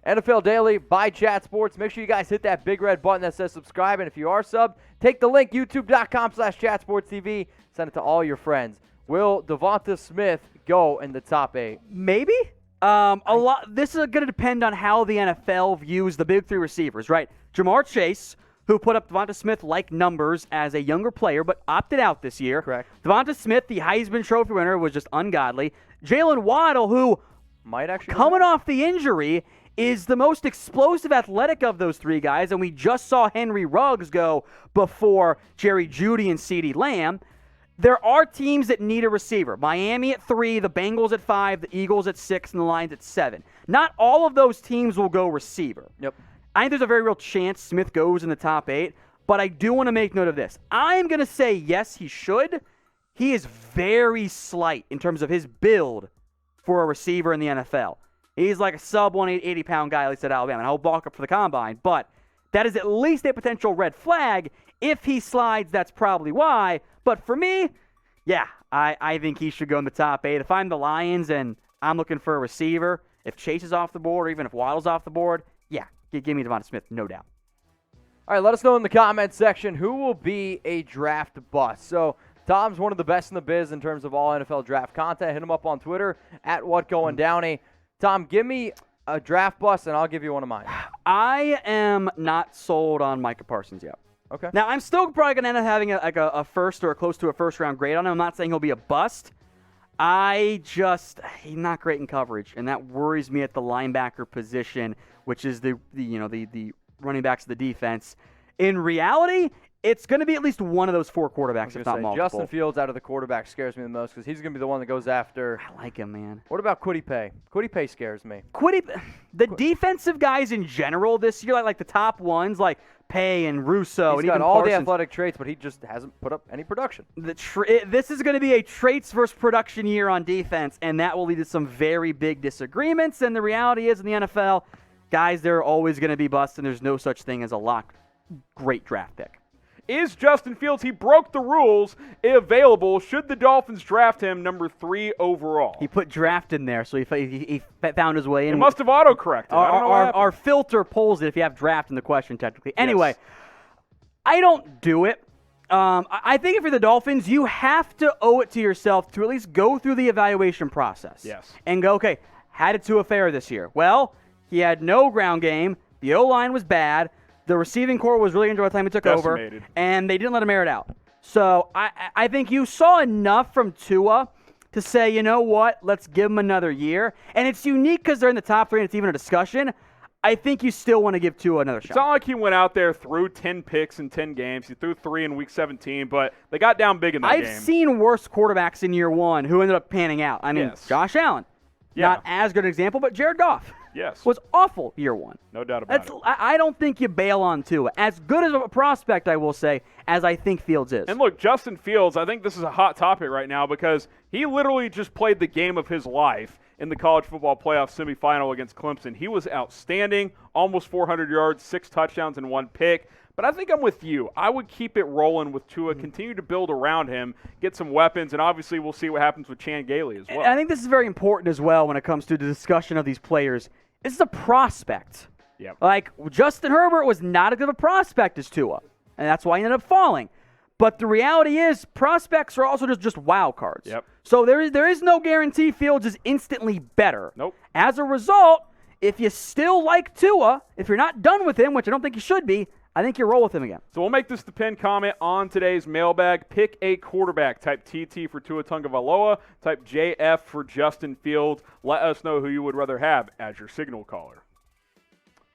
NFL Daily by Chat Sports. Make sure you guys hit that big red button that says subscribe. And if you are subbed, take the link, youtube.com/chatsportstv. Send it to all your friends. Will Devonta Smith go in the top 8? Maybe. This is going to depend on how the NFL views the big three receivers, right? Jamar Chase, who put up Devonta Smith-like numbers as a younger player, but opted out this year. Correct. Devonta Smith, the Heisman Trophy winner, was just ungodly. Jalen Waddle, who might actually coming off the injury, is the most explosive athletic of those three guys, and we just saw Henry Ruggs go before Jerry Jeudy and CeeDee Lamb. There are teams that need a receiver. Miami at 3, the Bengals at 5, the Eagles at 6, and the Lions at 7. Not all of those teams will go receiver. Yep. I think there's a very real chance Smith goes in the top 8, but I do want to make note of this. I'm going to say yes, he should. He is very slight in terms of his build for a receiver in the NFL. He's like a sub 180-pound guy, at least at Alabama, and he'll bulk up for the combine, but that is at least a potential red flag. If he slides, that's probably why. But for me, yeah, I think he should go in the top 8. If I'm the Lions and I'm looking for a receiver, if Chase is off the board, or even if Waddle's off the board, yeah, give me Devonta Smith, no doubt. All right, let us know in the comments section who will be a draft bust. So Tom's one of the best in the biz in terms of all NFL draft content. Hit him up on Twitter at WhatGoingDowney. Tom, give me a draft bust, and I'll give you one of mine. I am not sold on Micah Parsons yet. Okay. Now, I'm still probably going to end up having a first or close to a first-round grade on him. I'm not saying he'll be a bust. He's not great in coverage, and that worries me at the linebacker position, which is the running backs of the defense. In reality, it's going to be at least one of those 4 quarterbacks, if not multiple. Justin Fields out of the quarterback scares me the most because he's going to be the one that goes after. I like him, man. What about Kwity Paye? Kwity Paye scares me. The defensive guys in general this year, like the top ones, like Paye and Russo. He's got all the athletic traits, but he just hasn't put up any production. This is going to be a traits versus production year on defense, and that will lead to some very big disagreements. And the reality is in the NFL, guys, there are always going to be busts, and there's no such thing as a locked great draft pick. Is Justin Fields, he broke the rules, available? Should the Dolphins draft him number 3 overall? He put draft in there, so he found his way in. It must have autocorrected. Our filter pulls it if you have draft in the question, technically. Anyway, yes. I don't do it. I think if you're the Dolphins, you have to owe it to yourself to at least go through the evaluation process. Yes. And go, okay, had it to a fair this year. Well, he had no ground game. The O-line was bad. The receiving core was really injured by the time he took over, and they didn't let him air it out. So I think you saw enough from Tua to say, you know what, let's give him another year. And it's unique because they're in the top 3 and it's even a discussion. I think you still want to give Tua another shot. It's not like he went out there, threw 10 picks in 10 games. He threw 3 in Week 17, but they got down big in that game. I've seen worse quarterbacks in year 1 who ended up panning out. I mean, yes. Josh Allen, not as good an example, but Jared Goff. Yes. Was awful year 1. No doubt about it. I don't think you bail on Tua. As good as a prospect, I will say, as I think Fields is. And look, Justin Fields, I think this is a hot topic right now because he literally just played the game of his life in the college football playoff semifinal against Clemson. He was outstanding, almost 400 yards, 6 touchdowns, and 1 pick. But I think I'm with you. I would keep it rolling with Tua, continue to build around him, get some weapons, and obviously we'll see what happens with Chan Gailey as well. I think this is very important as well when it comes to the discussion of these players. This is a prospect. Yep. Like, Justin Herbert was not as good of a prospect as Tua, and that's why he ended up falling. But the reality is prospects are also just wild cards. Yep. So there is no guarantee Fields is instantly better. Nope. As a result, if you still like Tua, if you're not done with him, which I don't think you should be, I think you roll with him again. So we'll make this the pinned comment on today's mailbag. Pick a quarterback. Type TT for Tua Tagovailoa. Type JF for Justin Fields. Let us know who you would rather have as your signal caller.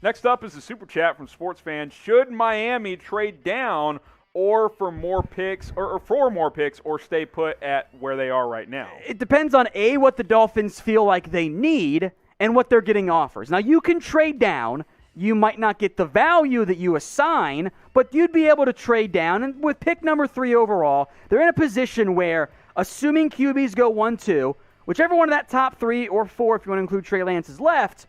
Next up is the super chat from sports fans. Should Miami trade down or for more picks or stay put at where they are right now? It depends on what the Dolphins feel like they need and what they're getting offers. Now you can trade down. You might not get the value that you assign, but you'd be able to trade down. And with pick number 3 overall, they're in a position where, assuming QBs go 1-2, whichever one of that top 3 or 4, if you want to include Trey Lance, is left,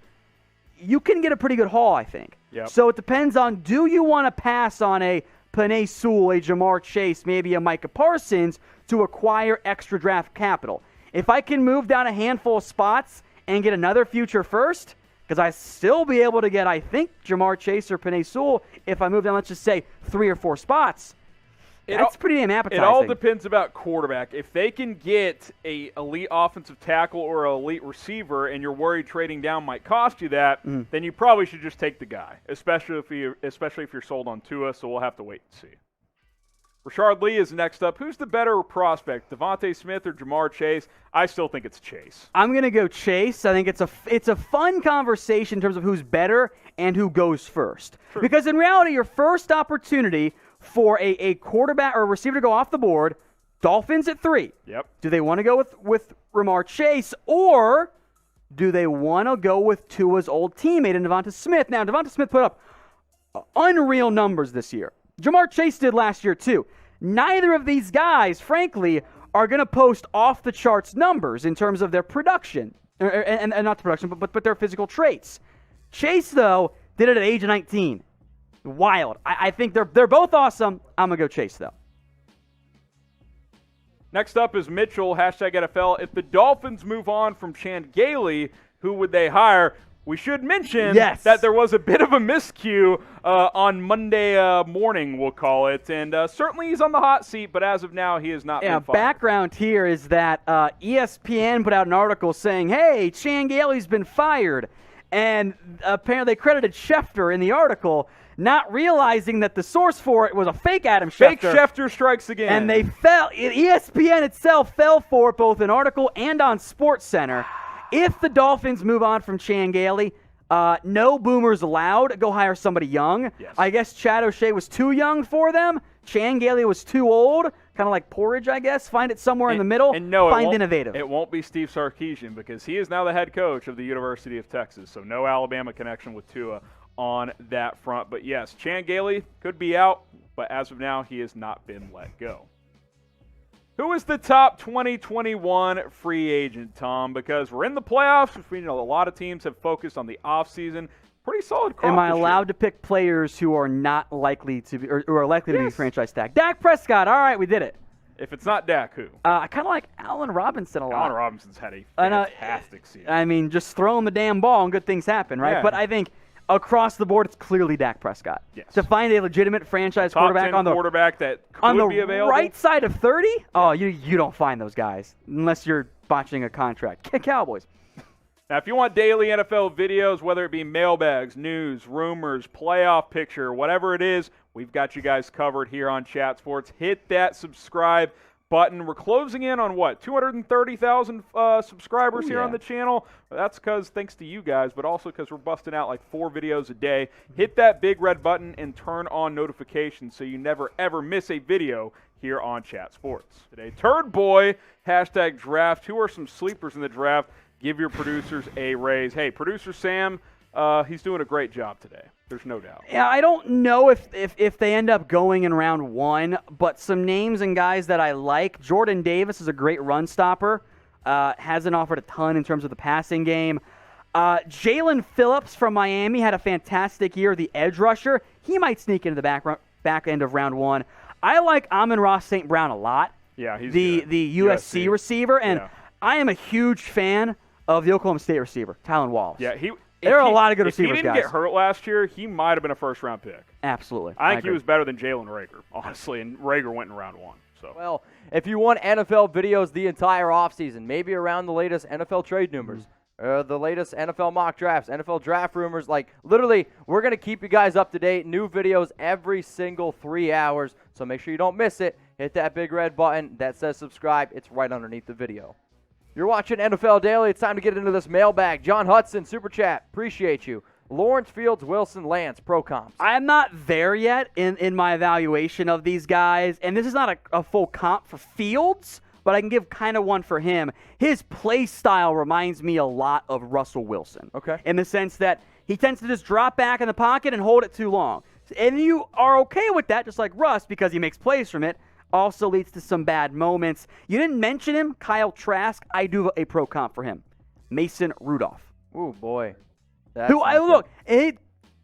you can get a pretty good haul, I think. Yep. So it depends on, do you want to pass on a Penei Sewell, a Jamar Chase, maybe a Micah Parsons to acquire extra draft capital? If I can move down a handful of spots and get another future first, because I still be able to get, I think, Jamar Chase or Penei Sewell if I move down, let's just say, 3 or 4 spots. That's pretty damn appetizing. It all depends about quarterback. If they can get a elite offensive tackle or an elite receiver and you're worried trading down might cost you that, then you probably should just take the guy, especially if you're sold on Tua, so we'll have to wait and see. Rashard Lee is next up. Who's the better prospect, Devonta Smith or Jamar Chase? I still think it's Chase. I'm going to go Chase. I think it's a fun conversation in terms of who's better and who goes first. True. Because in reality, your first opportunity for a quarterback or a receiver to go off the board, Dolphins at 3. Yep. Do they want to go with Jamar Chase, or do they want to go with Tua's old teammate in Devonta Smith? Now, Devonta Smith put up unreal numbers this year. Jamar Chase did last year too. Neither of these guys, frankly, are going to post off-the-charts numbers in terms of their production, and not the production, but their physical traits. Chase, though, did it at age 19. Wild. I think they're both awesome. I'm going to go Chase, though. Next up is Mitchell, #NFL. If the Dolphins move on from Chan Gailey, who would they hire? We should mention that there was a bit of a miscue on Monday morning, we'll call it. And certainly he's on the hot seat, but as of now, he has not been fired. Background here is that ESPN put out an article saying, hey, Chan Gailey's been fired. And apparently they credited Schefter in the article, not realizing that the source for it was a fake Adam Schefter. Fake Schefter strikes again. And they ESPN itself fell for it both in article and on SportsCenter. If the Dolphins move on from Chan Gailey, no boomers allowed. Go hire somebody young. Yes. I guess Chad O'Shea was too young for them. Chan Gailey was too old. Kind of like porridge, I guess. Find it somewhere in the middle. And no, find innovative. It won't be Steve Sarkisian because he is now the head coach of the University of Texas. So no Alabama connection with Tua on that front. But yes, Chan Gailey could be out, but as of now, he has not been let go. Who is the top 2021 free agent, Tom? Because we're in the playoffs, which we know a lot of teams have focused on the offseason. Pretty solid crop. Am I this allowed year. to pick players who are not likely to be, or are likely to be franchise tag? Dak Prescott. All right, we did it. If it's not Dak, who? I kind of like Allen Robinson a lot. Allen Robinson's had a fantastic season. I mean, just throw him the damn ball and good things happen, right? Yeah. But I think across the board, it's clearly Dak Prescott. Yes. To find a legitimate franchise Top quarterback 10 on the quarterback that could on the be available. right side of 30, oh, you don't find those guys unless you're botching a contract. Cowboys. Now, if you want daily NFL videos, whether it be mailbags, news, rumors, playoff picture, whatever it is, we've got you guys covered here on Chat Sports. Hit that subscribe button. We're closing in on, 230,000 subscribers here on the channel? That's thanks to you guys, but also because we're busting out like 4 videos a day. Hit that big red button and turn on notifications so you never, ever miss a video here on Chat Sports. Today, Turd Boy, #draft. Who are some sleepers in the draft? Give your producers a raise. Hey, producer Sam, he's doing a great job today. There's no doubt. Yeah, I don't know if they end up going in round 1, but some names and guys that I like. Jordan Davis is a great run stopper. Hasn't offered a ton in terms of the passing game. Jalen Phillips from Miami had a fantastic year, the edge rusher. He might sneak into the back end of round 1. I like Amon-Ra St. Brown a lot. Yeah, he's the USC receiver, and I am a huge fan of the Oklahoma State receiver, Tylan Wallace. Yeah, there are a lot of good receivers, guys. If he didn't get hurt last year, he might have been a first-round pick. Absolutely. I think he was better than Jalen Reagor, honestly, and Reagor went in round 1. So. Well, if you want NFL videos the entire offseason, maybe around the latest NFL trade rumors, the latest NFL mock drafts, NFL draft rumors, literally, we're going to keep you guys up to date. New videos every single 3 hours, so make sure you don't miss it. Hit that big red button that says subscribe. It's right underneath the video. You're watching NFL Daily. It's time to get into this mailbag. John Hudson, Super Chat. Appreciate you. Lawrence, Fields, Wilson, Lance, pro comps. I'm not there yet in my evaluation of these guys, and this is not a full comp for Fields, but I can give kind of one for him. His play style reminds me a lot of Russell Wilson. Okay. In the sense that he tends to just drop back in the pocket and hold it too long. And you are okay with that, just like Russ, because he makes plays from it. Also leads to some bad moments. You didn't mention him, Kyle Trask. I do a pro comp for him. Mason Rudolph. Ooh, boy.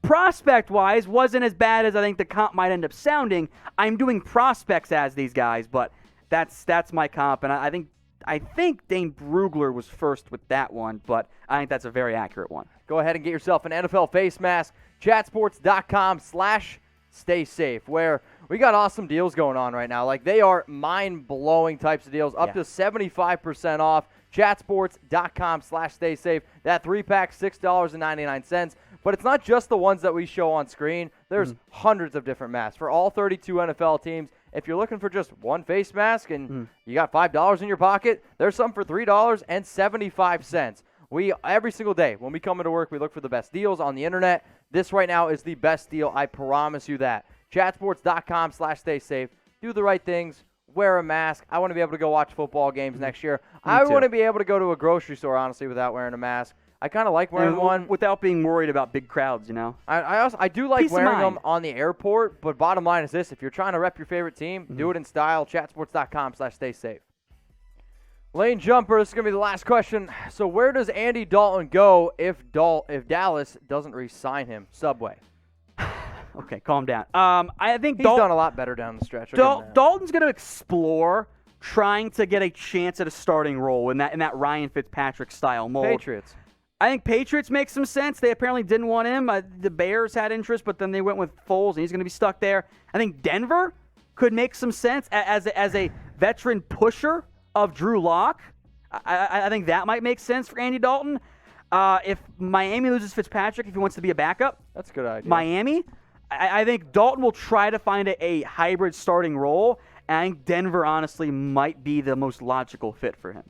Prospect-wise, wasn't as bad as I think the comp might end up sounding. I'm doing prospects as these guys, but that's my comp, and I think I think Dane Brugler was first with that one, but I think that's a very accurate one. Go ahead and get yourself an NFL face mask. Chatsports.com/stay safe, where we got awesome deals going on right now. Like, they are mind-blowing types of deals, up to 75% off. Chatsports.com/stay safe. That 3-pack, $6.99. But it's not just the ones that we show on screen. There's hundreds of different masks for all 32 NFL teams. If you're looking for just one face mask and you got $5 in your pocket, there's some for $3.75. We, every single day when we come into work, we look for the best deals on the internet. This right now is the best deal. I promise you that. Chatsports.com/stay safe. Do the right things. Wear a mask. I want to be able to go watch football games next year. I want to be able to go to a grocery store, honestly, without wearing a mask. I kind of like wearing one. Without being worried about big crowds, you know? I do like wearing them on the airport, but bottom line is this. If you're trying to rep your favorite team, do it in style. Chatsports.com/stay safe. Lane Jumper, this is going to be the last question. So where does Andy Dalton go if Dallas doesn't re-sign him? Subway. Okay, calm down. I think he's done a lot better down the stretch. Dalton's going to explore trying to get a chance at a starting role in that Ryan Fitzpatrick style mold. Patriots. I think Patriots make some sense. They apparently didn't want him. The Bears had interest, but then they went with Foles, and he's going to be stuck there. I think Denver could make some sense as a veteran pusher of Drew Lock. I think that might make sense for Andy Dalton. If Miami loses Fitzpatrick, if he wants to be a backup, that's a good idea. Miami, I think Dalton will try to find a hybrid starting role, and I think Denver, honestly, might be the most logical fit for him.